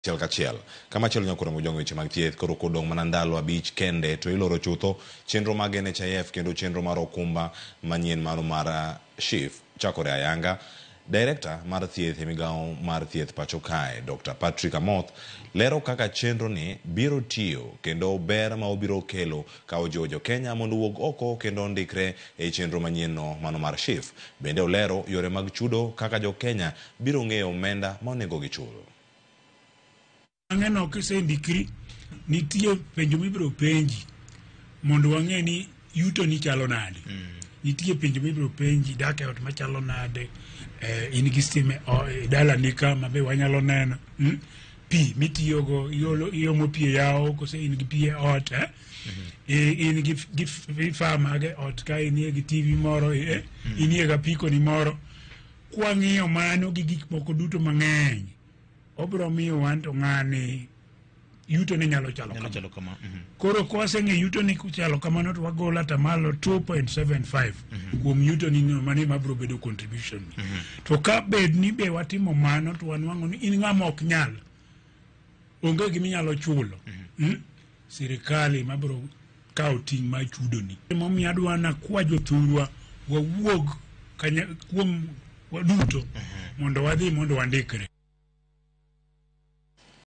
Chiel kachiel kama chielo nyakoro mojongo weche mag thieth koro kodong mana ndalo abich kende to iloro chutho chenro mag NHIF kendo chenro mar okumba manyien mar SHIF chakore ayanga. Director mar thieth e migawo mar thieth pacho kae Dr. Patrick Amoth lero kaka chenro ni biro tiyo kendo ber ma obiro kelo ka ojojo Kenya mondo wuog oko kendo ndikre e chenro manyien no mano mar SHIF. Bende olero yore mag chudo kaka jo Kenya biro ng'eyo omenda ma onego gichul. Ang'eno kisendikri nitie penjo mibiro penji mondo wang'e ni yuto ni chalo nade. Nitie penjo mibiro penji dak e ot machalo nade, in gi stima dala ni kama be wanyalo neno, pi mitiyogo iomo pi yawo kose in gi pi e ot, in gi vifaa mag ot ka in gi TV moro, in ga piko ni moro. Kwang'iyo mano gi gik moko duto mang'eny obro miyo wan to ng'ani yuto ne nyalo chalo kama. Koro kwaseng'e yuto ni chalo kamano to wagolo atamalo 2.75 kuom yuto ni mane mabro bedo contribution ni. To ka bed ni be watimo mano to wanwang'o ni in ng'ama ok nyal, onge gimi nyalo chulo, sirikali mabro kawo ting' ma chudo ni. Momiyo adwana kwa jothurwa wawuog kuom waduto mondo wadhi mondo wandikre.